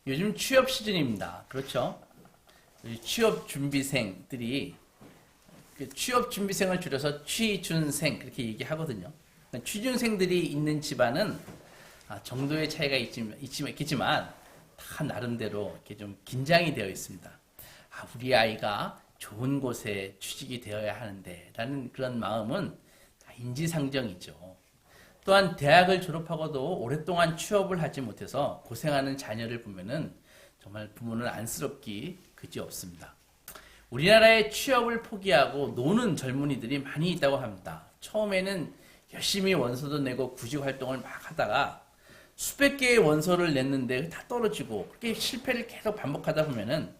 요즘 취업 시즌입니다. 그렇죠? 취업 준비생들이 취업 준비생을 줄여서 취준생 그렇게 얘기하거든요. 취준생들이 있는 집안은 정도의 차이가 있겠지만 다 나름대로 이렇게 좀 긴장이 되어 있습니다. 우리 아이가 좋은 곳에 취직이 되어야 하는데 라는 그런 마음은 인지상정이죠. 또한 대학을 졸업하고도 오랫동안 취업을 하지 못해서 고생하는 자녀를 보면은 정말 부모는 안쓰럽기 그지없습니다. 우리나라의 취업을 포기하고 노는 젊은이들이 많이 있다고 합니다. 처음에는 열심히 원서도 내고 구직 활동을 막 하다가 수백 개의 원서를 냈는데 다 떨어지고 그렇게 실패를 계속 반복하다 보면은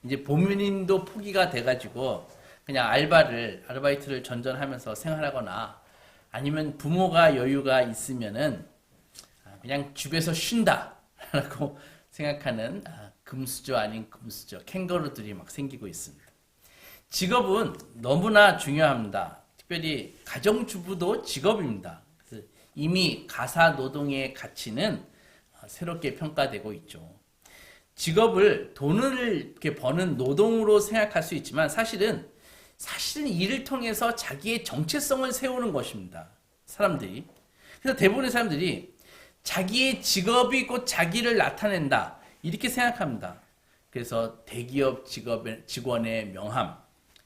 이제 본인도 포기가 돼가지고 그냥 아르바이트를 전전하면서 생활하거나 아니면 부모가 여유가 있으면은 그냥 집에서 쉰다라고 생각하는 금수저 아닌 금수저 캥거루들이 막 생기고 있습니다. 직업은 너무나 중요합니다. 특별히 가정주부도 직업입니다. 그래서 이미 가사 노동의 가치는 새롭게 평가되고 있죠. 직업을 돈을 이렇게 버는 노동으로 생각할 수 있지만 사실은 이를 통해서 자기의 정체성을 세우는 것입니다. 사람들이. 그래서 대부분의 사람들이 자기의 직업이 곧 자기를 나타낸다. 이렇게 생각합니다. 그래서 대기업 직원의 명함,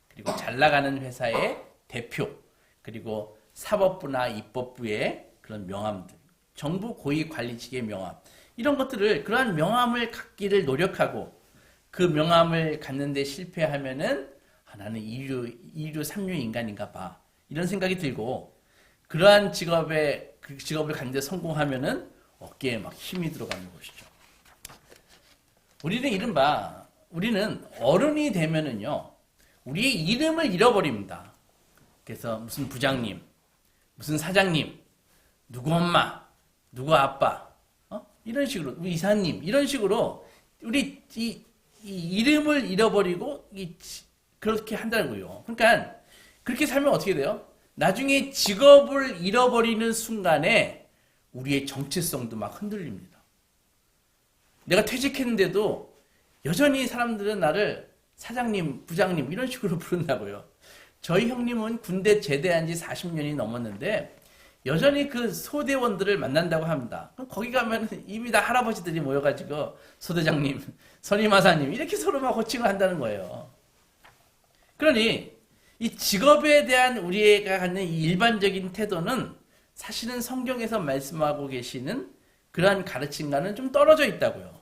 그리고 잘 나가는 회사의 대표, 그리고 사법부나 입법부의 그런 명함들, 정부 고위관리직의 명함, 이런 것들을 그러한 명함을 갖기를 노력하고 그 명함을 갖는데 실패하면은 나는 2류, 3류 인간인가 봐. 이런 생각이 들고 그러한 그 직업을 갖는데 성공하면은 어깨에 막 힘이 들어가는 것이죠. 우리는 어른이 되면은요, 우리의 이름을 잃어버립니다. 그래서 무슨 부장님, 무슨 사장님, 누구 엄마, 누구 아빠, 이런 식으로, 우리 이사님, 이런 식으로 우리 이 이름을 잃어버리고 그렇게 한다고요. 그러니까 그렇게 살면 어떻게 돼요? 나중에 직업을 잃어버리는 순간에 우리의 정체성도 막 흔들립니다. 내가 퇴직했는데도 여전히 사람들은 나를 사장님, 부장님 이런 식으로 부른다고요. 저희 형님은 군대 제대한 지 40년이 넘었는데 여전히 그 소대원들을 만난다고 합니다. 그럼 거기 가면 이미 다 할아버지들이 모여가지고 소대장님, 선임하사님 이렇게 서로 막 호칭을 한다는 거예요. 그러니 이 직업에 대한 우리가 갖는 이 일반적인 태도는 사실은 성경에서 말씀하고 계시는 그러한 가르침과는 좀 떨어져 있다고요.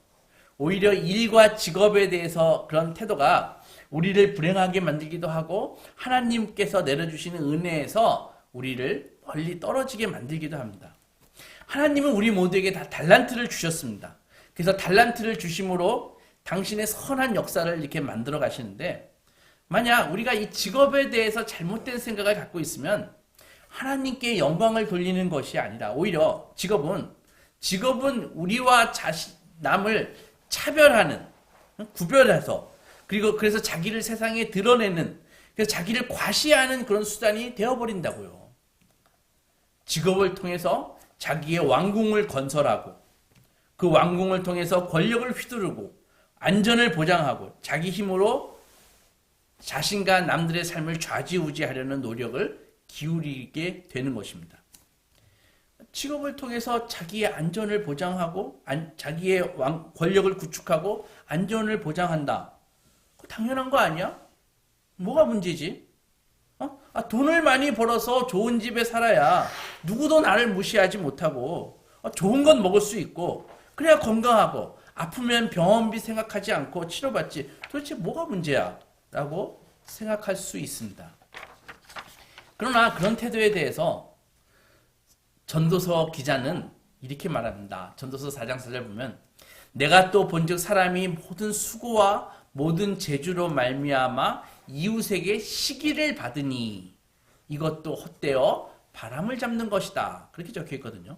오히려 일과 직업에 대해서 그런 태도가 우리를 불행하게 만들기도 하고 하나님께서 내려주시는 은혜에서 우리를 멀리 떨어지게 만들기도 합니다. 하나님은 우리 모두에게 다 달란트를 주셨습니다. 그래서 달란트를 주심으로 당신의 선한 역사를 이렇게 만들어 가시는데 만약 우리가 이 직업에 대해서 잘못된 생각을 갖고 있으면 하나님께 영광을 돌리는 것이 아니라 오히려 직업은 우리와 남을 차별하는, 구별해서 그리고 그래서 자기를 세상에 드러내는, 그래서 자기를 과시하는 그런 수단이 되어버린다고요. 직업을 통해서 자기의 왕궁을 건설하고 그 왕궁을 통해서 권력을 휘두르고 안전을 보장하고 자기 힘으로 자신과 남들의 삶을 좌지우지하려는 노력을 기울이게 되는 것입니다. 직업을 통해서 자기의 안전을 보장하고 자기의 권력을 구축하고 안전을 보장한다. 당연한 거 아니야? 뭐가 문제지? 돈을 많이 벌어서 좋은 집에 살아야 누구도 나를 무시하지 못하고 좋은 건 먹을 수 있고 그래야 건강하고 아프면 병원비 생각하지 않고 치료받지. 도대체 뭐가 문제야? 라고 생각할 수 있습니다. 그러나 그런 태도에 대해서 전도서 기자는 이렇게 말합니다. 전도서 4장 4절 보면 내가 또 본즉 사람이 모든 수고와 모든 재주로 말미암아 이웃에게 시기를 받으니 이것도 헛되어 바람을 잡는 것이다. 그렇게 적혀 있거든요.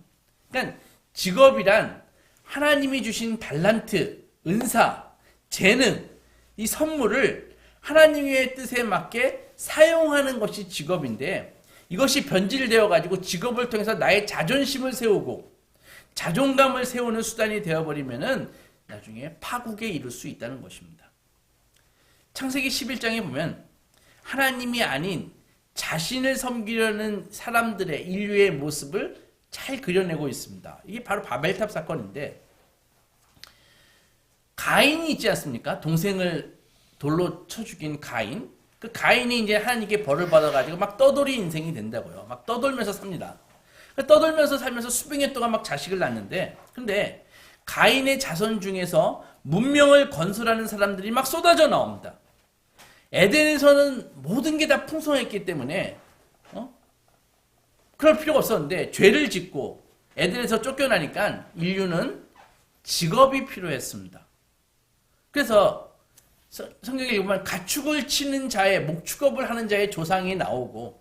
그러니까 직업이란 하나님이 주신 달란트, 은사, 재능, 이 선물을 하나님의 뜻에 맞게 사용하는 것이 직업인데 이것이 변질되어 가지고 직업을 통해서 나의 자존심을 세우고 자존감을 세우는 수단이 되어버리면은 나중에 파국에 이를 수 있다는 것입니다. 창세기 11장에 보면 하나님이 아닌 자신을 섬기려는 사람들의 인류의 모습을 잘 그려내고 있습니다. 이게 바로 바벨탑 사건인데, 가인이 있지 않습니까? 동생을 돌로 쳐 죽인 가인. 그 가인이 이제 하나님께 벌을 받아가지고 막 떠돌이 인생이 된다고요. 막 떠돌면서 삽니다. 떠돌면서 살면서 수백 년 동안 막 자식을 낳는데, 근데 가인의 자손 중에서 문명을 건설하는 사람들이 막 쏟아져 나옵니다. 에덴에서는 모든 게 다 풍성했기 때문에 그럴 필요가 없었는데, 죄를 짓고 에덴에서 쫓겨나니까 인류는 직업이 필요했습니다. 그래서 성경에 보면 가축을 치는 자의, 목축업을 하는 자의 조상이 나오고,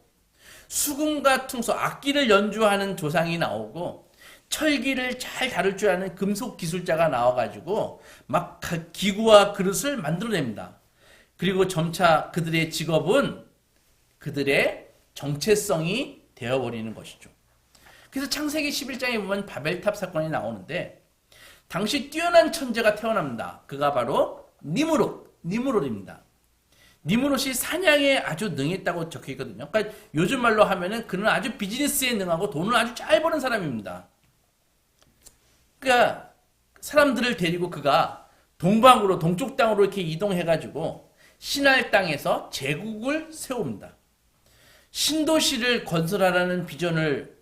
수금과 퉁소, 악기를 연주하는 조상이 나오고, 철기를 잘 다룰 줄 아는 금속 기술자가 나와가지고 막 기구와 그릇을 만들어냅니다. 그리고 점차 그들의 직업은 그들의 정체성이 되어버리는 것이죠. 그래서 창세기 11장에 보면 바벨탑 사건이 나오는데, 당시 뛰어난 천재가 태어납니다. 그가 바로 니무롯입니다. 니무롯이 사냥에 아주 능했다고 적혀있거든요. 그러니까 요즘 말로 하면은 그는 아주 비즈니스에 능하고 돈을 아주 잘 버는 사람입니다. 그러니까 사람들을 데리고 그가 동방으로, 동쪽 땅으로 이렇게 이동해가지고 신할 땅에서 제국을 세웁니다. 신도시를 건설하는 비전을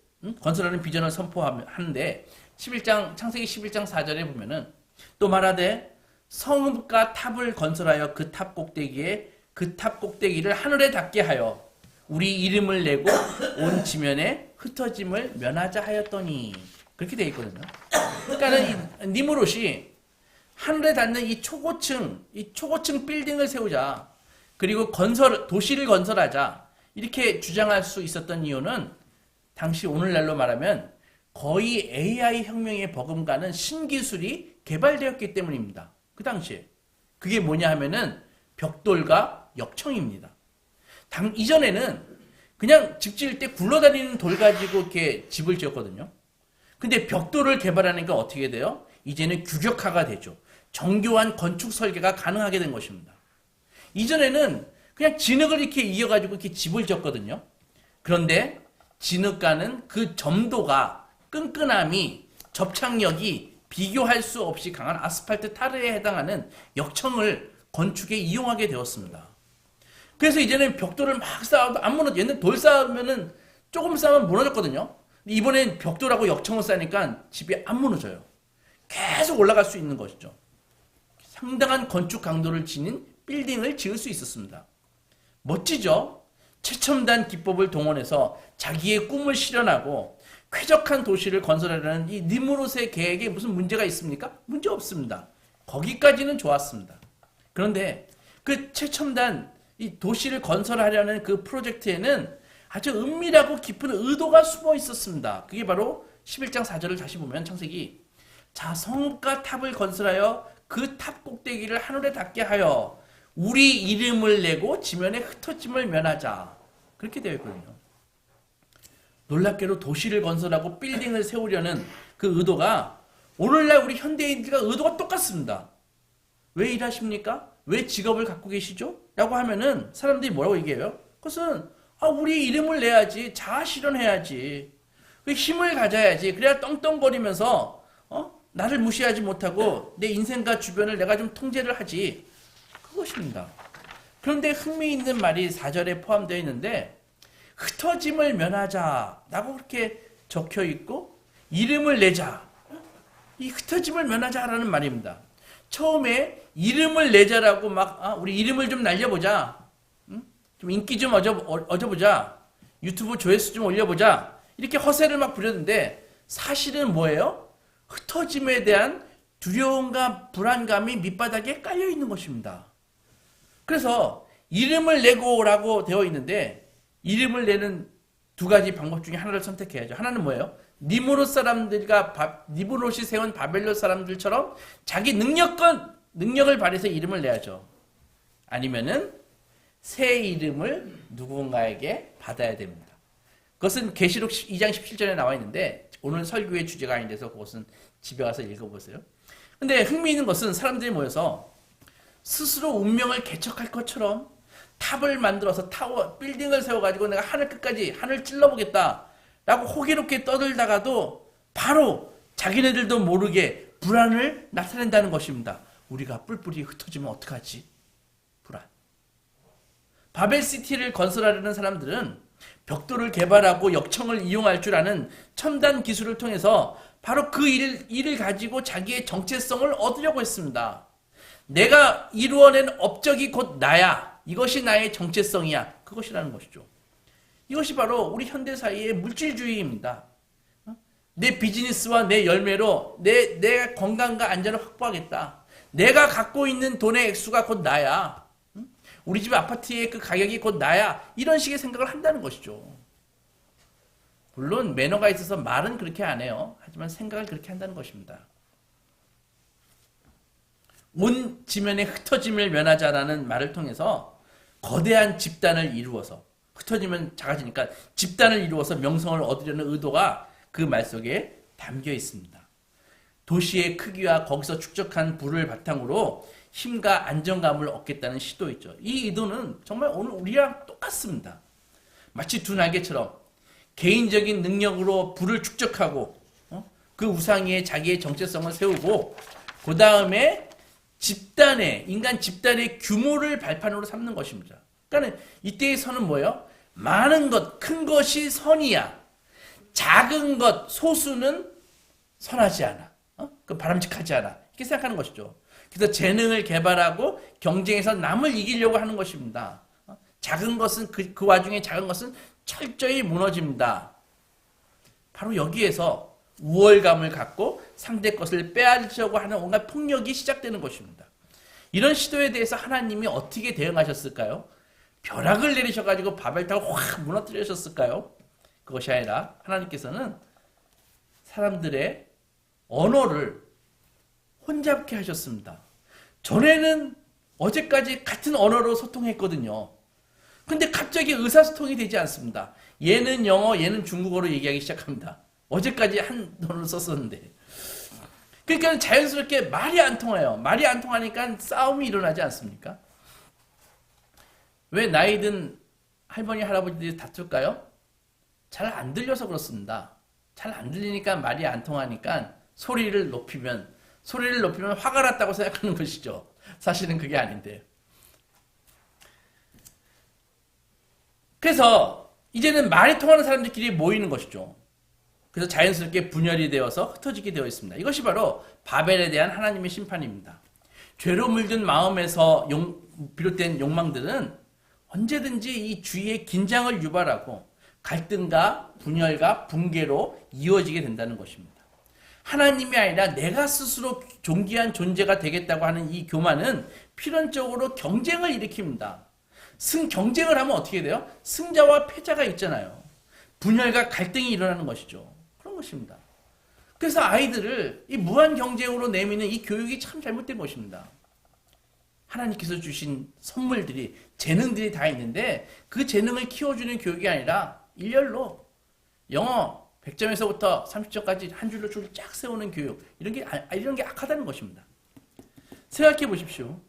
선포하는데, 창세기 11장 4절에 보면은 또 말하되 성읍과 탑을 건설하여 그 탑 꼭대기를 하늘에 닿게 하여 우리 이름을 내고 온 지면에 흩어짐을 면하자 하였더니, 그렇게 되어 있거든요. 그러니까는 니무롯이 하늘에 닿는 이 초고층 빌딩을 세우자, 그리고 도시를 건설하자, 이렇게 주장할 수 있었던 이유는 당시 오늘날로 말하면 거의 AI 혁명에 버금가는 신기술이 개발되었기 때문입니다. 그 당시에. 그게 뭐냐 하면은 벽돌과 역청입니다. 이전에는 그냥 집 지을 때 굴러다니는 돌 가지고 이렇게 집을 지었거든요. 근데 벽돌을 개발하니까 어떻게 돼요? 이제는 규격화가 되죠. 정교한 건축 설계가 가능하게 된 것입니다. 이전에는 그냥 진흙을 이렇게 이어가지고 이렇게 집을 지었거든요. 그런데 진흙과는 그 점도가, 끈끈함이, 접착력이 비교할 수 없이 강한 아스팔트 타르에 해당하는 역청을 건축에 이용하게 되었습니다. 그래서 이제는 벽돌을 막 쌓아도 안 무너져. 옛날 돌 쌓으면은 조금 쌓으면 무너졌거든요. 이번엔 벽돌하고 역청을 쌓으니까 집이 안 무너져요. 계속 올라갈 수 있는 것이죠. 상당한 건축 강도를 지닌 빌딩을 지을 수 있었습니다. 멋지죠? 최첨단 기법을 동원해서 자기의 꿈을 실현하고 쾌적한 도시를 건설하려는 이 니무롯의 계획에 무슨 문제가 있습니까? 문제 없습니다. 거기까지는 좋았습니다. 그런데 그 최첨단 이 도시를 건설하려는 그 프로젝트에는 아주 은밀하고 깊은 의도가 숨어 있었습니다. 그게 바로 11장 4절을 다시 보면 창세기, 자 성읍과 탑을 건설하여 그 탑 꼭대기를 하늘에 닿게 하여 우리 이름을 내고 지면에 흩어짐을 면하자, 그렇게 되어 있거든요. 놀랍게도 도시를 건설하고 빌딩을 세우려는 그 의도가 오늘날 우리 현대인들과 의도가 똑같습니다. 왜 일하십니까? 왜 직업을 갖고 계시죠? 라고 하면은 사람들이 뭐라고 얘기해요? 그것은 우리 이름을 내야지, 자아 실현해야지, 힘을 가져야지, 그래야 떵떵거리면서 나를 무시하지 못하고 내 인생과 주변을 내가 좀 통제를 하지, 그것입니다. 그런데 흥미있는 말이 4절에 포함되어 있는데, 흩어짐을 면하자라고 그렇게 적혀 있고 이름을 내자, 이 흩어짐을 면하자라는 말입니다. 처음에 이름을 내자라고 막 우리 이름을 좀 날려보자, 좀 인기 좀 얻어보자, 유튜브 조회수 좀 올려보자, 이렇게 허세를 막 부렸는데 사실은 뭐예요? 흩어짐에 대한 두려움과 불안감이 밑바닥에 깔려 있는 것입니다. 그래서 이름을 내고라고 되어 있는데, 이름을 내는 두 가지 방법 중에 하나를 선택해야죠. 하나는 뭐예요? 니무롯 사람들과 니무롯이 세운 바벨론 사람들처럼 자기 능력을 발휘해서 이름을 내야죠. 아니면은 새 이름을 누군가에게 받아야 됩니다. 그것은 계시록 2장 17절에 나와 있는데 오늘 설교의 주제가 아닌데서 그것은 집에 가서 읽어보세요. 근데 흥미있는 것은 사람들이 모여서 스스로 운명을 개척할 것처럼 탑을 만들어서 타워, 빌딩을 세워가지고 내가 하늘 끝까지 하늘 찔러보겠다 라고 호기롭게 떠들다가도 바로 자기네들도 모르게 불안을 나타낸다는 것입니다. 우리가 뿔뿔이 흩어지면 어떡하지? 불안. 바벨시티를 건설하려는 사람들은 벽돌을 개발하고 역청을 이용할 줄 아는 첨단 기술을 통해서 바로 그 일을 가지고 자기의 정체성을 얻으려고 했습니다. 내가 이루어낸 업적이 곧 나야. 이것이 나의 정체성이야. 그것이라는 것이죠. 이것이 바로 우리 현대사회의 물질주의입니다. 내 비즈니스와 내 열매로 내 건강과 안전을 확보하겠다. 내가 갖고 있는 돈의 액수가 곧 나야. 우리 집 아파트의 그 가격이 곧 나야. 이런 식의 생각을 한다는 것이죠. 물론 매너가 있어서 말은 그렇게 안 해요. 하지만 생각을 그렇게 한다는 것입니다. 온 지면에 흩어짐을 면하자라는 말을 통해서 거대한 집단을 이루어서 흩어지면 작아지니까 집단을 이루어서 명성을 얻으려는 의도가 그 말 속에 담겨 있습니다. 도시의 크기와 거기서 축적한 부를 바탕으로 힘과 안정감을 얻겠다는 시도이죠. 이 의도는 정말 오늘 우리랑 똑같습니다. 마치 두 날개처럼 개인적인 능력으로 부를 축적하고 그 우상 위에 자기의 정체성을 세우고 그 다음에 인간 집단의 규모를 발판으로 삼는 것입니다. 그러니까 이때의 선은 뭐예요? 많은 것, 큰 것이 선이야. 작은 것, 소수는 선하지 않아. 그 바람직하지 않아. 이렇게 생각하는 것이죠. 그래서 재능을 개발하고 경쟁에서 남을 이기려고 하는 것입니다. 작은 것은 그 와중에 작은 것은 철저히 무너집니다. 바로 여기에서 우월감을 갖고 상대 것을 빼앗으려고 하는 온갖 폭력이 시작되는 것입니다. 이런 시도에 대해서 하나님이 어떻게 대응하셨을까요? 벼락을 내리셔가지고 바벨탑을 확 무너뜨리셨을까요? 그것이 아니라 하나님께서는 사람들의 언어를 혼잡게 하셨습니다. 전에는 어제까지 같은 언어로 소통했거든요. 근데 갑자기 의사소통이 되지 않습니다. 얘는 영어, 얘는 중국어로 얘기하기 시작합니다. 어제까지 한 언어를 썼었는데. 그러니까 자연스럽게 말이 안 통해요. 말이 안 통하니까 싸움이 일어나지 않습니까? 왜 나이든 할머니, 할아버지들이 다툴까요? 잘 안 들려서 그렇습니다. 잘 안 들리니까 말이 안 통하니까 소리를 높이면 화가 났다고 생각하는 것이죠. 사실은 그게 아닌데. 그래서 이제는 말이 통하는 사람들끼리 모이는 것이죠. 그래서 자연스럽게 분열이 되어서 흩어지게 되어 있습니다. 이것이 바로 바벨에 대한 하나님의 심판입니다. 죄로 물든 마음에서 비롯된 욕망들은 언제든지 이 주위에 긴장을 유발하고 갈등과 분열과 붕괴로 이어지게 된다는 것입니다. 하나님이 아니라 내가 스스로 존귀한 존재가 되겠다고 하는 이 교만은 필연적으로 경쟁을 일으킵니다. 경쟁을 하면 어떻게 돼요? 승자와 패자가 있잖아요. 분열과 갈등이 일어나는 것이죠. 그런 것입니다. 그래서 아이들을 이 무한 경쟁으로 내미는 이 교육이 참 잘못된 것입니다. 하나님께서 주신 선물들이, 재능들이 다 있는데 그 재능을 키워주는 교육이 아니라 일렬로 영어 100점에서부터 30점까지 한 줄로 줄을 쫙 세우는 교육, 이런 게 악하다는 것입니다. 생각해 보십시오.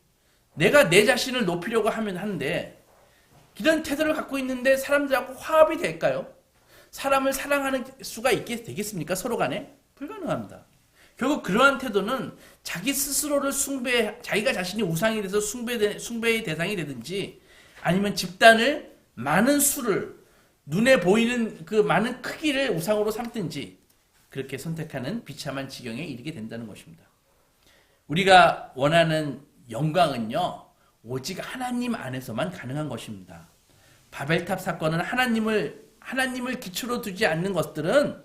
내가 내 자신을 높이려고 하는데 이런 태도를 갖고 있는데 사람들하고 화합이 될까요? 사람을 사랑하는 수가 되겠습니까? 서로 간에? 불가능합니다. 결국 그러한 태도는 자기 스스로를 자기가 자신이 우상이 돼서 숭배의 대상이 되든지, 아니면 집단을 많은 수를, 눈에 보이는 그 많은 크기를 우상으로 삼든지, 그렇게 선택하는 비참한 지경에 이르게 된다는 것입니다. 우리가 원하는 영광은요, 오직 하나님 안에서만 가능한 것입니다. 바벨탑 사건은 하나님을 기초로 두지 않는 것들은,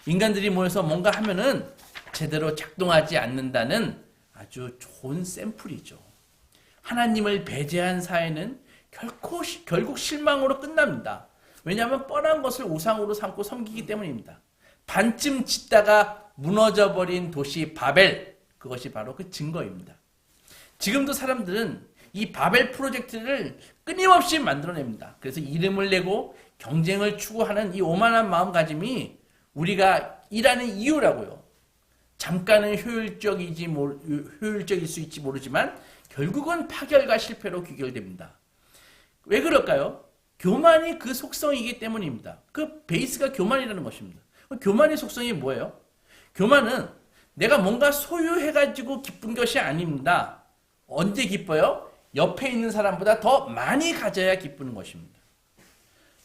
인간들이 모여서 뭔가 하면은 제대로 작동하지 않는다는 아주 좋은 샘플이죠. 하나님을 배제한 사회는 결국 실망으로 끝납니다. 왜냐하면 뻔한 것을 우상으로 삼고 섬기기 때문입니다. 반쯤 짓다가 무너져버린 도시 바벨, 그것이 바로 그 증거입니다. 지금도 사람들은 이 바벨 프로젝트를 끊임없이 만들어냅니다. 그래서 이름을 내고 경쟁을 추구하는 이 오만한 마음가짐이 우리가 일하는 이유라고요. 잠깐은 효율적일 수 있지 모르지만 결국은 파결과 실패로 귀결됩니다. 왜 그럴까요? 교만이 그 속성이기 때문입니다. 그 베이스가 교만이라는 것입니다. 교만의 속성이 뭐예요? 교만은 내가 뭔가 소유해가지고 기쁜 것이 아닙니다. 언제 기뻐요? 옆에 있는 사람보다 더 많이 가져야 기쁘는 것입니다.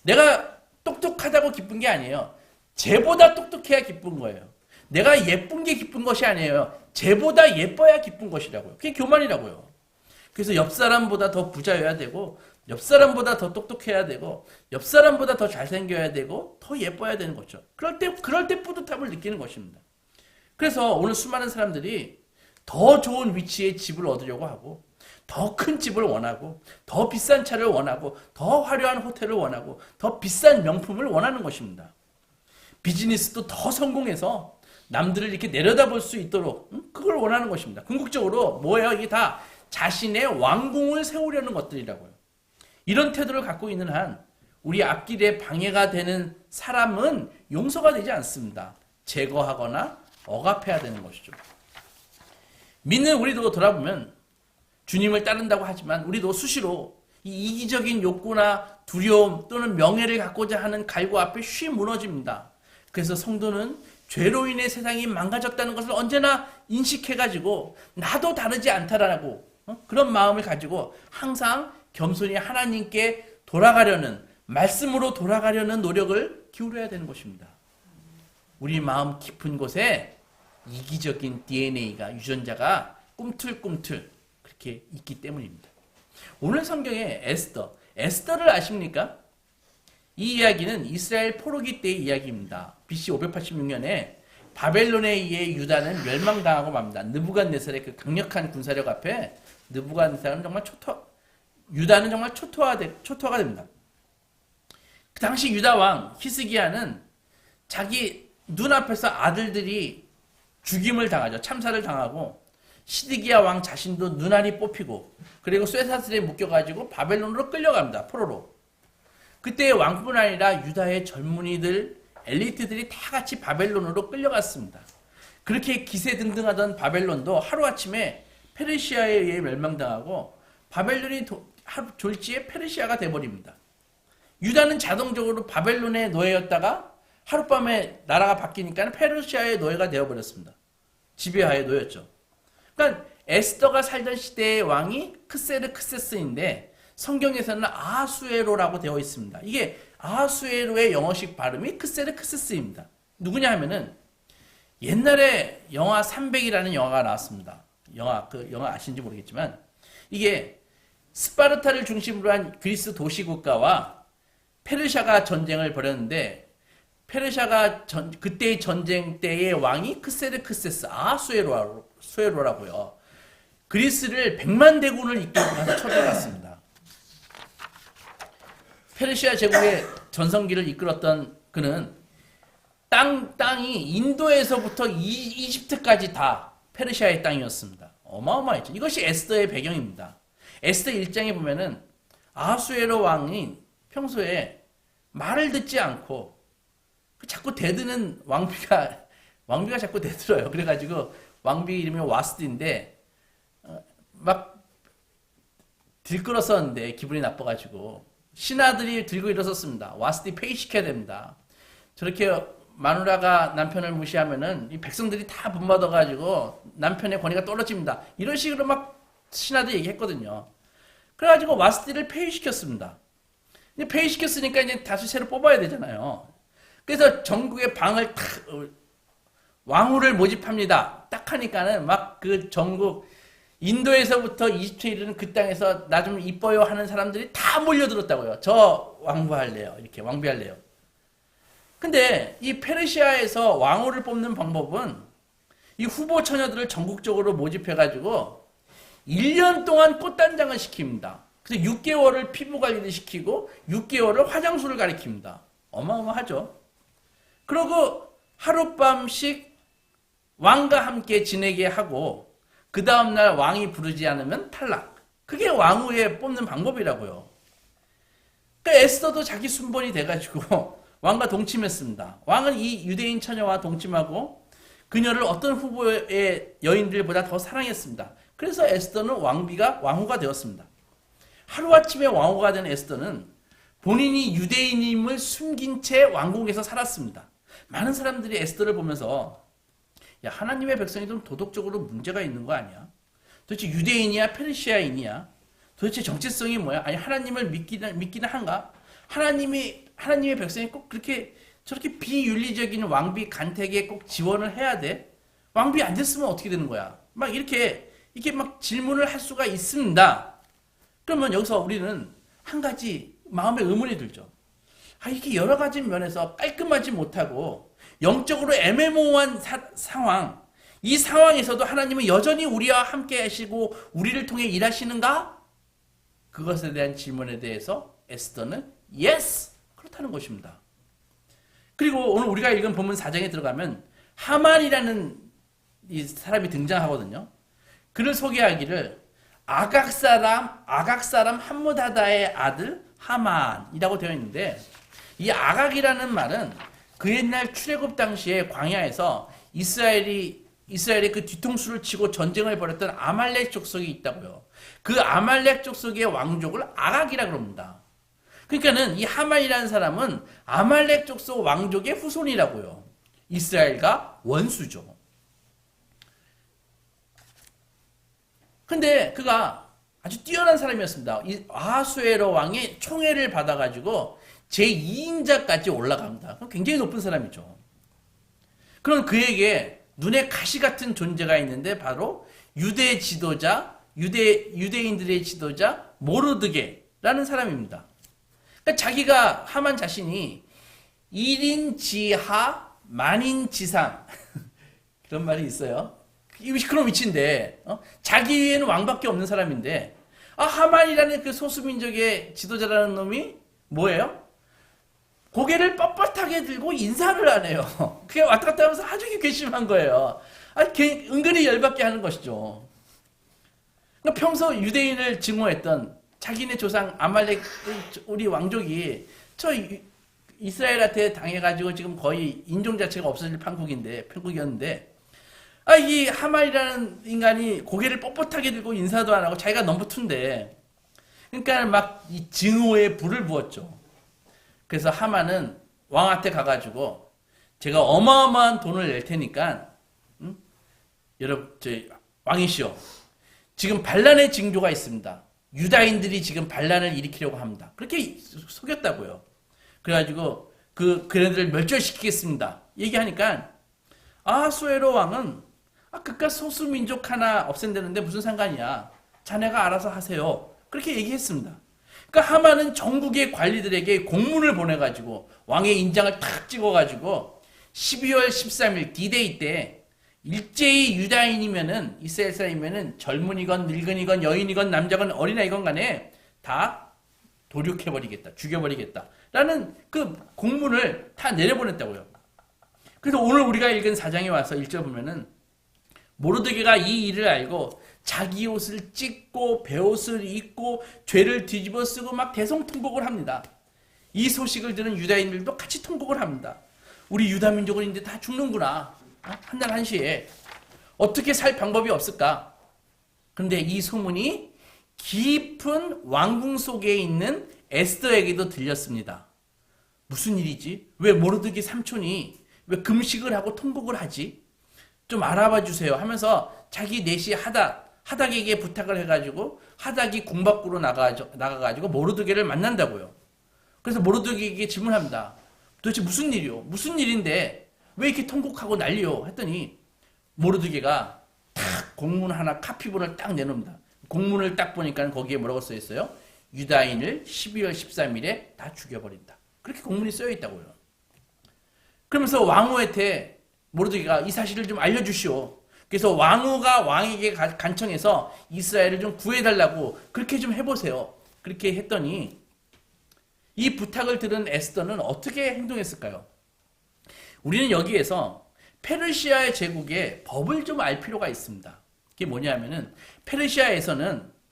내가 똑똑하다고 기쁜 게 아니에요. 쟤보다 똑똑해야 기쁜 거예요. 내가 예쁜 게 기쁜 것이 아니에요. 쟤보다 예뻐야 기쁜 것이라고요. 그게 교만이라고요. 그래서 옆 사람보다 더 부자여야 되고, 옆 사람보다 더 똑똑해야 되고, 옆 사람보다 더 잘생겨야 되고, 더 예뻐야 되는 거죠. 그럴 때 뿌듯함을 느끼는 것입니다. 그래서 오늘 수많은 사람들이 더 좋은 위치에 집을 얻으려고 하고, 더 큰 집을 원하고, 더 비싼 차를 원하고, 더 화려한 호텔을 원하고, 더 비싼 명품을 원하는 것입니다. 비즈니스도 더 성공해서 남들을 이렇게 내려다볼 수 있도록 그걸 원하는 것입니다. 궁극적으로 뭐예요? 이게 다 자신의 왕궁을 세우려는 것들이라고요. 이런 태도를 갖고 있는 한 우리 앞길에 방해가 되는 사람은 용서가 되지 않습니다. 제거하거나 억압해야 되는 것이죠. 믿는 우리도 돌아보면 주님을 따른다고 하지만 우리도 수시로 이 이기적인 욕구나 두려움 또는 명예를 갖고자 하는 갈구 앞에 쉬 무너집니다. 그래서 성도는 죄로 인해 세상이 망가졌다는 것을 언제나 인식해가지고 나도 다르지 않다라고 그런 마음을 가지고 항상 겸손히 하나님께 돌아가려는, 말씀으로 돌아가려는 노력을 기울여야 되는 것입니다. 우리 마음 깊은 곳에 이기적인 DNA가, 유전자가 꿈틀꿈틀 그렇게 있기 때문입니다. 오늘 성경에 에스더를 아십니까? 이 이야기는 이스라엘 포로기 때의 이야기입니다. BC 586년에 바벨론에 의해 유다는 멸망당하고 맙니다. 느부갓네살의 그 강력한 군사력 앞에 느부갓네살은 정말 유다는 정말 초토화가 됩니다. 그 당시 유다 왕 히스기야는 자기 눈앞에서 아들들이 죽임을 당하죠. 참사를 당하고 시드기야 왕 자신도 눈알이 뽑히고 그리고 쇠사슬에 묶여가지고 바벨론으로 끌려갑니다. 포로로. 그때 왕뿐 아니라 유다의 젊은이들, 엘리트들이 다 같이 바벨론으로 끌려갔습니다. 그렇게 기세등등하던 바벨론도 하루아침에 페르시아에 의해 멸망당하고 바벨론이 졸지에 페르시아가 돼버립니다. 유다는 자동적으로 바벨론의 노예였다가 하룻밤에 나라가 바뀌니까 페르시아의 노예가 되어버렸습니다. 지배하에 놓였죠. 그러니까 에스더가 살던 시대의 왕이 크세르크세스인데 성경에서는 아하수에로라고 되어 있습니다. 이게 아하수에로의 영어식 발음이 크세르크세스입니다. 누구냐 하면은 옛날에 영화 300이라는 영화가 나왔습니다. 그 영화 아시는지 모르겠지만 이게 스파르타를 중심으로 한 그리스 도시국가와 페르시아가 전쟁을 벌였는데 페르시아가 그때의 전쟁 때의 왕이 크세르크세스 아하수에로라고요. 그리스를 100만 대군을 이끌고 가서 쳐들어갔습니다. 페르시아 제국의 전성기를 이끌었던 그는 땅이 인도에서부터 이집트까지 다 페르시아의 땅이었습니다. 어마어마했죠. 이것이 에스더의 배경입니다. 에스더 1장에 보면은 아하수에로 왕이 평소에 말을 듣지 않고 자꾸 대드는 왕비가 자꾸 대들어요. 그래가지고 왕비 이름이 와스디인데 막 들끓었었는데 기분이 나빠가지고 신하들이 들고 일어섰습니다. 와스디 폐위시켜야 됩니다. 저렇게 마누라가 남편을 무시하면은 이 백성들이 다 분받아가지고 남편의 권위가 떨어집니다. 이런 식으로 막 신하들이 얘기했거든요. 그래가지고 와스디를 폐위시켰습니다. 근데 폐위시켰으니까 이제 다시 새로 뽑아야 되잖아요. 그래서 전국의 방을 왕후를 모집합니다. 딱 하니까는 막 그 전국 인도에서부터 이집트에 이르는 그 땅에서 나 좀 이뻐요 하는 사람들이 다 몰려들었다고요. 저 왕부할래요. 이렇게 왕비할래요. 근데 이 페르시아에서 왕후를 뽑는 방법은 이 후보 처녀들을 전국적으로 모집해가지고 1년 동안 꽃단장을 시킵니다. 그래서 6개월을 피부 관리를 시키고 6개월을 화장술을 가리킵니다. 어마어마하죠. 그리고 하룻밤씩 왕과 함께 지내게 하고 그 다음날 왕이 부르지 않으면 탈락. 그게 왕후에 뽑는 방법이라고요. 그러니까 에스더도 자기 순번이 돼가지고 왕과 동침했습니다. 왕은 이 유대인 처녀와 동침하고 그녀를 어떤 후보의 여인들보다 더 사랑했습니다. 그래서 에스더는 왕후가 되었습니다. 하루아침에 왕후가 된 에스더는 본인이 유대인임을 숨긴 채 왕궁에서 살았습니다. 많은 사람들이 에스더를 보면서 야, 하나님의 백성이 좀 도덕적으로 문제가 있는 거 아니야? 도대체 유대인이야? 페르시아인이야? 도대체 정체성이 뭐야? 아니, 하나님을 믿기는 한가? 하나님의 백성이 꼭 그렇게 저렇게 비윤리적인 왕비 간택에 꼭 지원을 해야 돼? 왕비 안 됐으면 어떻게 되는 거야? 막 이렇게 막 질문을 할 수가 있습니다. 그러면 여기서 우리는 한 가지 마음에 의문이 들죠. 이렇게 여러 가지 면에서 깔끔하지 못하고 영적으로 애매모호한 상황, 이 상황에서도 하나님은 여전히 우리와 함께 하시고 우리를 통해 일하시는가? 그것에 대한 질문에 대해서 에스더는 yes! 그렇다는 것입니다. 그리고 오늘 우리가 읽은 본문 4장에 들어가면 하만이라는 이 사람이 등장하거든요. 그를 소개하기를 아각 사람 함므다다의 아들 하만이라고 되어 있는데, 이 아각이라는 말은 그 옛날 출애굽 당시에 광야에서 이스라엘이 그 뒤통수를 치고 전쟁을 벌였던 아말렉 족속이 있다고요. 그 아말렉 족속의 왕족을 아각이라고 합니다. 그러니까는 이 하만이라는 사람은 아말렉 족속 왕족의 후손이라고요. 이스라엘과 원수죠. 근데 그가 아주 뛰어난 사람이었습니다. 이 아하수에로 왕의 총애를 받아가지고 제2인자까지 올라갑니다. 굉장히 높은 사람이죠. 그럼 그에게 눈에 가시 같은 존재가 있는데 바로 유대 지도자, 유대인들의 지도자 모르드게라는 사람입니다. 그러니까 자기가 하만 자신이 1인 지하 만인 지상 그런 말이 있어요. 그런 위치인데 자기 위에는 왕밖에 없는 사람인데 하만이라는 그 소수민족의 지도자라는 놈이 뭐예요? 고개를 뻣뻣하게 들고 인사를 안 해요. 그게 왔다 갔다 하면서 아주 괘씸한 거예요. 은근히 열받게 하는 것이죠. 그러니까 평소 유대인을 증오했던 자기네 조상 아말렉 우리 왕족이 저 이스라엘한테 당해가지고 지금 거의 인종 자체가 없어질 판국이었는데 이 하만이라는 인간이 고개를 뻣뻣하게 들고 인사도 안 하고 자기가 넘버2인데 그러니까 막 이 증오에 불을 부었죠. 그래서 하만은 왕한테 가가지고 제가 어마어마한 돈을 낼 테니까 여러분 왕이시여 지금 반란의 징조가 있습니다. 유다인들이 지금 반란을 일으키려고 합니다. 그렇게 속였다고요. 그래가지고 그네들을 멸절시키겠습니다. 얘기하니까 아하수에로 왕은 그깟 소수민족 하나 없앤다는데 무슨 상관이야. 자네가 알아서 하세요. 그렇게 얘기했습니다. 그러니까 하만은 전국의 관리들에게 공문을 보내가지고 왕의 인장을 탁 찍어가지고 12월 13일 D-Day 때 일제히 유다인이면은 이스라엘 사람이면은 젊은이건 늙은이건 여인이건 남자건 어린아이건 간에 다 도륙해버리겠다. 죽여버리겠다. 라는 그 공문을 다 내려보냈다고요. 그래서 오늘 우리가 읽은 4장에 와서 1절 보면은 모르드게가 이 일을 알고 자기 옷을 찢고 베옷을 입고 죄를 뒤집어 쓰고 막 대성통곡을 합니다. 이 소식을 들은 유다인들도 같이 통곡을 합니다. 우리 유다 민족은 이제 다 죽는구나. 한날 한시에 어떻게 살 방법이 없을까? 그런데 이 소문이 깊은 왕궁 속에 있는 에스더에게도 들렸습니다. 무슨 일이지? 왜 모르드게 삼촌이 왜 금식을 하고 통곡을 하지? 좀 알아봐 주세요 하면서 자기 내시 하닥에게 부탁을 해가지고 하닥이 궁 밖으로 나가가지고 모르드게를 만난다고요. 그래서 모르드게에게 질문합니다. 도대체 무슨 일이요? 무슨 일인데 왜 이렇게 통곡하고 난리요? 했더니 모르드게가 딱 공문 하나 카피본을 딱 내놓습니다. 공문을 딱 보니까 거기에 뭐라고 써 있어요? 유다인을 12월 13일에 다 죽여버린다. 그렇게 공문이 쓰여 있다고요. 그러면서 왕후한테 모르드게가 이 사실을 좀 알려주시오. 그래서 왕후가 왕에게 간청해서 이스라엘을 좀 구해달라고 그렇게 좀 해보세요. 그렇게 했더니 이 부탁을 들은 에스더는 어떻게 행동했을까요? 우리는 여기에서 페르시아의 제국의 법을 좀 알 필요가 있습니다. 그게 뭐냐면은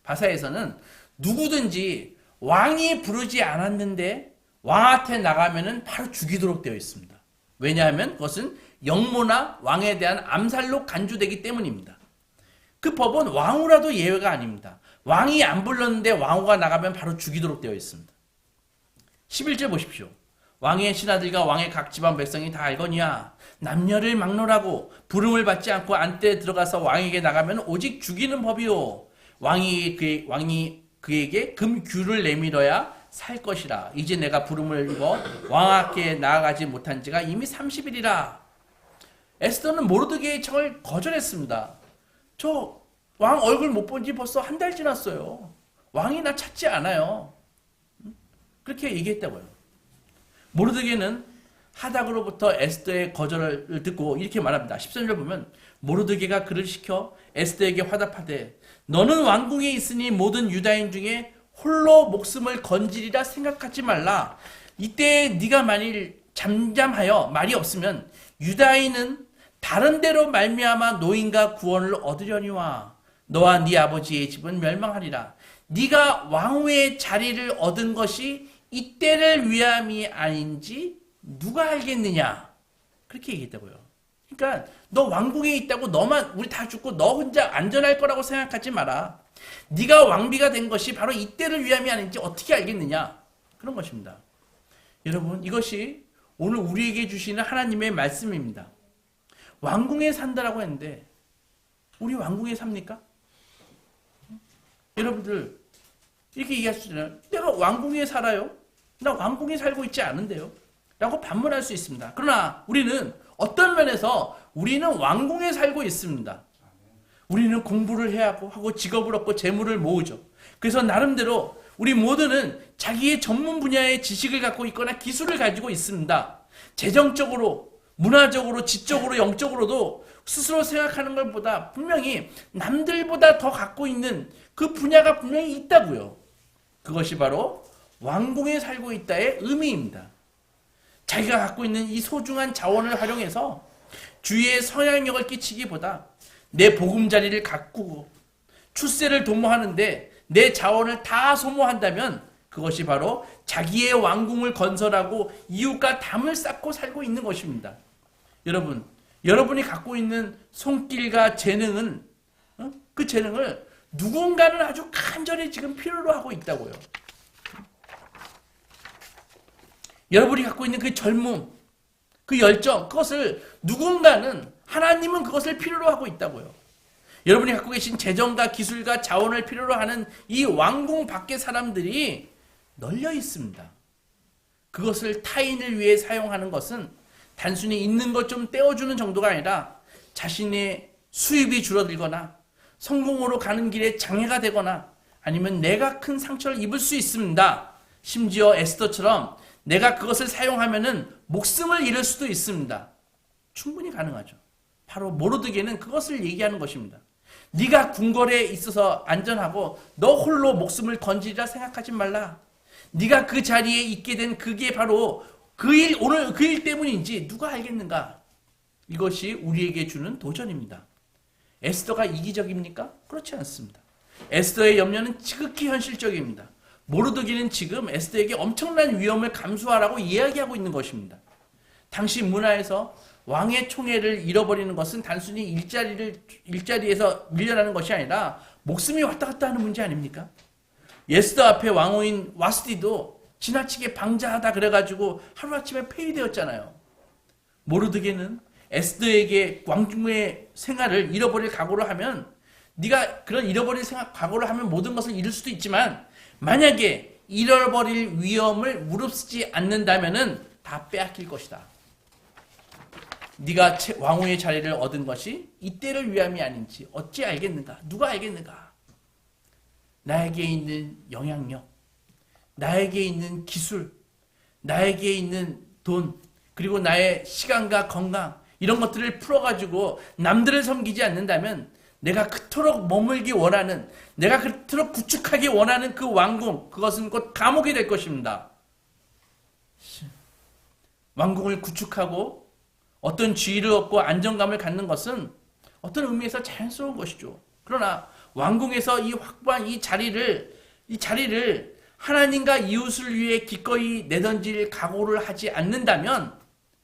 바사에서는 누구든지 왕이 부르지 않았는데 왕한테 나가면은 바로 죽이도록 되어 있습니다. 왜냐하면 그것은 영모나 왕에 대한 암살로 간주되기 때문입니다. 그 법은 왕후라도 예외가 아닙니다. 왕이 안 불렀는데 왕후가 나가면 바로 죽이도록 되어 있습니다. 11절 보십시오. 왕의 신하들과 왕의 각 지방 백성이 다 알거니와 남녀를 막론하고 부름을 받지 않고 안때에 들어가서 왕에게 나가면 오직 죽이는 법이요. 왕이 그에게 금규를 내밀어야 살 것이라. 이제 내가 부름을 입어 왕 앞에 나아가지 못한 지가 이미 30일이라. 에스더는 모르드게의 청을 거절했습니다. 저 왕 얼굴 못 본 지 벌써 한 달 지났어요. 왕이 나 찾지 않아요. 그렇게 얘기했다고요. 모르드게는 하닥으로부터 에스더의 거절을 듣고 이렇게 말합니다. 13절 보면 모르드게가 그를 시켜 에스더에게 화답하되 너는 왕궁에 있으니 모든 유다인 중에 홀로 목숨을 건지리라 생각하지 말라. 이때 네가 만일 잠잠하여 말이 없으면 유다인은 다른 데로 말미암아 노인과 구원을 얻으려니와 너와 네 아버지의 집은 멸망하리라. 네가 왕후의 자리를 얻은 것이 이때를 위함이 아닌지 누가 알겠느냐. 그렇게 얘기했다고요. 그러니까 너 왕궁에 있다고 너만 우리 다 죽고 너 혼자 안전할 거라고 생각하지 마라. 네가 왕비가 된 것이 바로 이때를 위함이 아닌지 어떻게 알겠느냐. 그런 것입니다. 여러분, 이것이 오늘 우리에게 주시는 하나님의 말씀입니다. 왕궁에 산다라고 했는데 우리 왕궁에 삽니까? 여러분들 이렇게 얘기할 수 있잖아요. 내가 왕궁에 살아요? 나 왕궁에 살고 있지 않은데요? 라고 반문할 수 있습니다. 그러나 우리는 어떤 면에서 우리는 왕궁에 살고 있습니다. 우리는 공부를 해야 하고 직업을 얻고 재물을 모으죠. 그래서 나름대로 우리 모두는 자기의 전문 분야의 지식을 갖고 있거나 기술을 가지고 있습니다. 재정적으로, 문화적으로, 지적으로, 영적으로도 스스로 생각하는 것보다 분명히 남들보다 더 갖고 있는 그 분야가 분명히 있다고요. 그것이 바로 왕궁에 살고 있다의 의미입니다. 자기가 갖고 있는 이 소중한 자원을 활용해서 주위에 성향력을 끼치기보다 내 보금자리를 가꾸고 출세를 도모하는데 내 자원을 다 소모한다면 그것이 바로 자기의 왕궁을 건설하고 이웃과 담을 쌓고 살고 있는 것입니다. 여러분, 여러분이 갖고 있는 손길과 재능은 그 재능을 누군가는 아주 간절히 지금 필요로 하고 있다고요. 여러분이 갖고 있는 그 젊음, 그 열정, 그것을 누군가는, 하나님은 그것을 필요로 하고 있다고요. 여러분이 갖고 계신 재정과 기술과 자원을 필요로 하는 이 왕궁 밖의 사람들이 널려 있습니다. 그것을 타인을 위해 사용하는 것은 단순히 있는 것 좀 떼어주는 정도가 아니라 자신의 수입이 줄어들거나 성공으로 가는 길에 장애가 되거나 아니면 내가 큰 상처를 입을 수 있습니다. 심지어 에스더처럼 내가 그것을 사용하면은 목숨을 잃을 수도 있습니다. 충분히 가능하죠. 바로 모르드게는 그것을 얘기하는 것입니다. 네가 궁궐에 있어서 안전하고 너 홀로 목숨을 건지리라 생각하지 말라. 네가 그 자리에 있게 된 그게 바로 오늘 그 일 때문인지 누가 알겠는가? 이것이 우리에게 주는 도전입니다. 에스더가 이기적입니까? 그렇지 않습니다. 에스더의 염려는 지극히 현실적입니다. 모르드게는 지금 에스더에게 엄청난 위험을 감수하라고 이야기하고 있는 것입니다. 당시 문화에서 왕의 총애를 잃어버리는 것은 단순히 일자리에서 밀려나는 것이 아니라 목숨이 왔다 갔다 하는 문제 아닙니까? 에스더 앞에 왕후인 와스디도 지나치게 방자하다 그래가지고 하루아침에 폐위되었잖아요. 모르드게는 에스더에게 왕궁의 생활을 잃어버릴 각오를 하면 네가 그런 잃어버릴 각오를 하면 모든 것을 잃을 수도 있지만 만약에 잃어버릴 위험을 무릅쓰지 않는다면은 다 빼앗길 것이다. 네가 왕후의 자리를 얻은 것이 이때를 위함이 아닌지 어찌 알겠는가? 누가 알겠는가? 나에게 있는 영향력, 나에게 있는 기술, 나에게 있는 돈, 그리고 나의 시간과 건강 이런 것들을 풀어가지고 남들을 섬기지 않는다면 내가 그토록 머물기 원하는, 내가 그토록 구축하기 원하는 그 왕궁, 그것은 곧 감옥이 될 것입니다. 왕궁을 구축하고 어떤 지위를 얻고 안정감을 갖는 것은 어떤 의미에서 자연스러운 것이죠. 그러나 왕궁에서 이 확보한 이 자리를 하나님과 이웃을 위해 기꺼이 내던질 각오를 하지 않는다면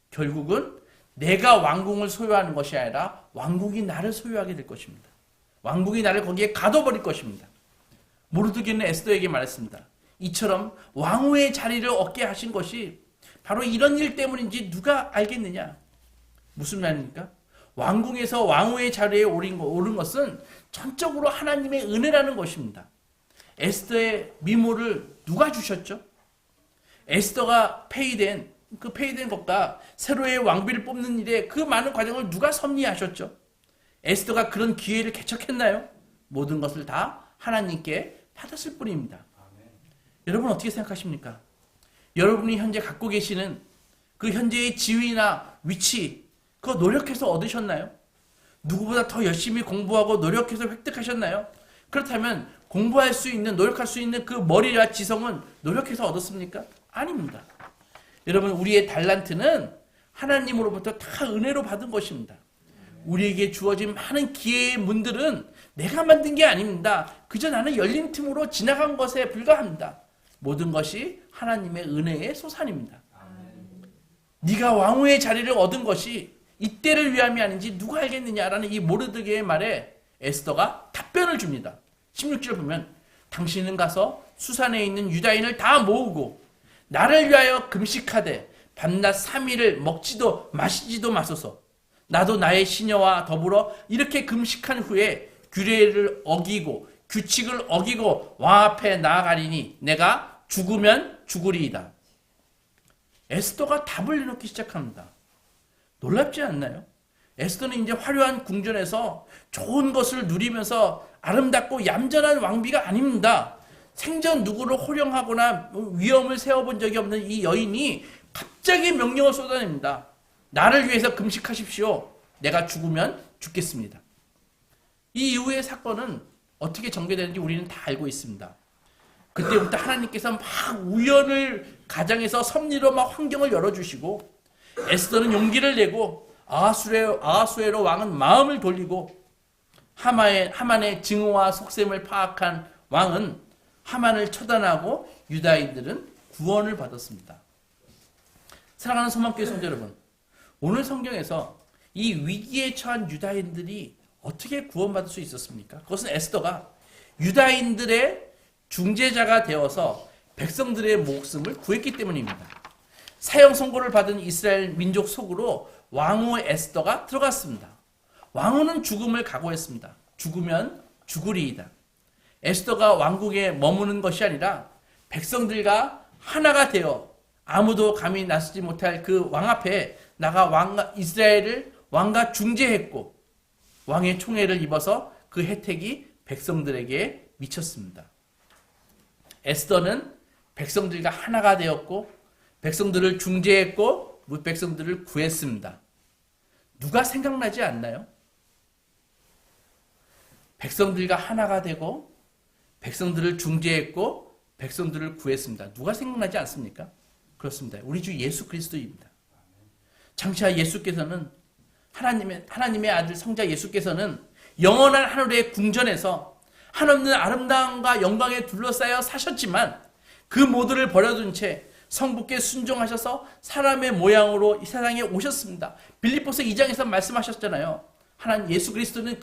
결국은 내가 왕궁을 소유하는 것이 아니라 왕궁이 나를 소유하게 될 것입니다. 왕궁이 나를 거기에 가둬버릴 것입니다. 모르드게는 에스더에게 말했습니다. 이처럼 왕후의 자리를 얻게 하신 것이 바로 이런 일 때문인지 누가 알겠느냐? 무슨 말입니까? 왕궁에서 왕후의 자리에 오른 것은 전적으로 하나님의 은혜라는 것입니다. 에스더의 미모를 누가 주셨죠? 에스더가 폐위된 것과 새로의 왕비를 뽑는 일에 그 많은 과정을 누가 섭리하셨죠? 에스더가 그런 기회를 개척했나요? 모든 것을 다 하나님께 받았을 뿐입니다. 여러분 어떻게 생각하십니까? 여러분이 현재 갖고 계시는 그 현재의 지위나 위치, 그거 노력해서 얻으셨나요? 누구보다 더 열심히 공부하고 노력해서 획득하셨나요? 그렇다면 공부할 수 있는, 노력할 수 있는 그 머리와 지성은 노력해서 얻었습니까? 아닙니다. 여러분, 우리의 달란트는 하나님으로부터 다 은혜로 받은 것입니다. 우리에게 주어진 많은 기회의 문들은 내가 만든 게 아닙니다. 그저 나는 열린 틈으로 지나간 것에 불과합니다. 모든 것이 하나님의 은혜의 소산입니다. 네가 왕후의 자리를 얻은 것이 이때를 위함이 아닌지 누가 알겠느냐라는 이 모르드게의 말에 에스더가 답변을 줍니다. 16절 보면 당신은 가서 수산에 있는 유다인을 다 모으고 나를 위하여 금식하되 밤낮 3일을 먹지도 마시지도 마소서. 나도 나의 시녀와 더불어 이렇게 금식한 후에 규례를 어기고 규칙을 어기고 왕 앞에 나아가리니 내가 죽으면 죽으리이다. 에스더가 답을 내놓기 시작합니다. 놀랍지 않나요? 에스더는 이제 화려한 궁전에서 좋은 것을 누리면서 아름답고 얌전한 왕비가 아닙니다. 생전 누구를 호령하거나 위험을 세워본 적이 없는 이 여인이 갑자기 명령을 쏟아냅니다. 나를 위해서 금식하십시오. 내가 죽으면 죽겠습니다. 이 이후의 사건은 어떻게 전개되는지 우리는 다 알고 있습니다. 그때부터 하나님께서 막 우연을 가장해서 섭리로 막 환경을 열어주시고 에스더는 용기를 내고 아하수에로 왕은 마음을 돌리고 하만의 증오와 속셈을 파악한 왕은 하만을 처단하고 유다인들은 구원을 받았습니다. 사랑하는 소망교회 성도 여러분, 오늘 성경에서 이 위기에 처한 유다인들이 어떻게 구원받을 수 있었습니까? 그것은 에스더가 유다인들의 중재자가 되어서 백성들의 목숨을 구했기 때문입니다. 사형 선고를 받은 이스라엘 민족 속으로 왕후 에스더가 들어갔습니다. 왕후는 죽음을 각오했습니다. 죽으면 죽으리이다. 에스더가 왕국에 머무는 것이 아니라 백성들과 하나가 되어 아무도 감히 나서지 못할 그 왕 앞에 나가 이스라엘을 왕과 중재했고 왕의 총애를 입어서 그 혜택이 백성들에게 미쳤습니다. 에스더는 백성들과 하나가 되었고 백성들을 중재했고 백성들을 구했습니다. 누가 생각나지 않나요? 백성들과 하나가 되고 백성들을 중재했고 백성들을 구했습니다. 누가 생각나지 않습니까? 그렇습니다. 우리 주 예수 그리스도입니다. 장차 예수께서는 하나님의 아들 성자 예수께서는 영원한 하늘의 궁전에서 한없는 아름다움과 영광에 둘러싸여 사셨지만 그 모두를 버려둔 채 성부께 순종하셔서 사람의 모양으로 이 세상에 오셨습니다. 빌립보서 2장에서 말씀하셨잖아요. 하나님 예수 그리스도는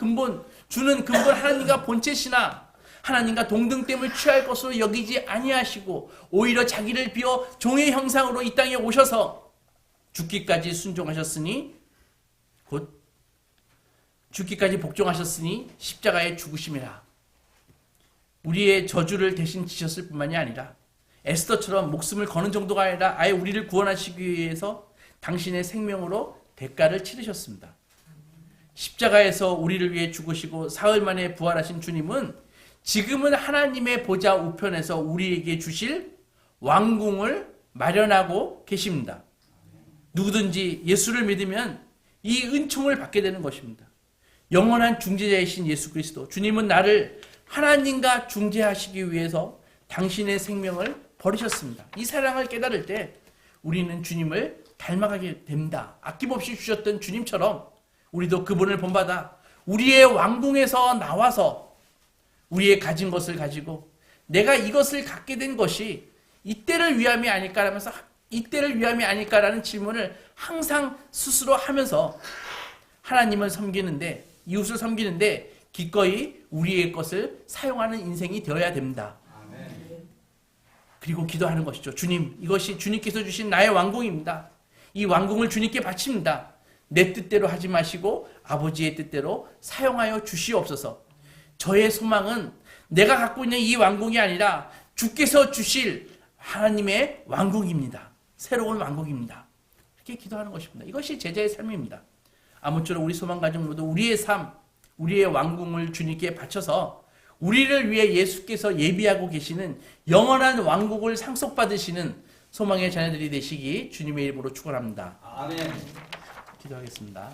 주는 근본 하나님과 본체시나 하나님과 동등됨을 취할 것으로 여기지 아니하시고 오히려 자기를 비워 종의 형상으로 이 땅에 오셔서 죽기까지 순종하셨으니 곧 죽기까지 복종하셨으니 십자가에 죽으심이라. 우리의 저주를 대신 지셨을 뿐만이 아니라 에스더처럼 목숨을 거는 정도가 아니라 아예 우리를 구원하시기 위해서 당신의 생명으로 대가를 치르셨습니다. 십자가에서 우리를 위해 죽으시고 사흘 만에 부활하신 주님은 지금은 하나님의 보좌 우편에서 우리에게 주실 왕궁을 마련하고 계십니다. 누구든지 예수를 믿으면 이 은총을 받게 되는 것입니다. 영원한 중재자이신 예수 그리스도, 주님은 나를 하나님과 중재하시기 위해서 당신의 생명을 버리셨습니다. 이 사랑을 깨달을 때 우리는 주님을 닮아가게 됩니다. 아낌없이 주셨던 주님처럼 우리도 그분을 본받아 우리의 왕궁에서 나와서 우리의 가진 것을 가지고 내가 이것을 갖게 된 것이 이때를 위함이 아닐까라면서 이때를 위함이 아닐까라는 질문을 항상 스스로 하면서 하나님을 섬기는데, 이웃을 섬기는데 기꺼이 우리의 것을 사용하는 인생이 되어야 됩니다. 그리고 기도하는 것이죠. 주님, 이것이 주님께서 주신 나의 왕궁입니다. 이 왕궁을 주님께 바칩니다. 내 뜻대로 하지 마시고 아버지의 뜻대로 사용하여 주시옵소서. 저의 소망은 내가 갖고 있는 이 왕궁이 아니라 주께서 주실 하나님의 왕궁입니다. 새로운 왕국입니다. 이렇게 기도하는 것입니다. 이것이 제자의 삶입니다. 아무쪼록 우리 소망가족 모두 우리의 삶, 우리의 왕궁을 주님께 바쳐서 우리를 위해 예수께서 예비하고 계시는 영원한 왕국을 상속받으시는 소망의 자녀들이 되시기 주님의 이름으로 축원합니다. 아멘. 기도하겠습니다.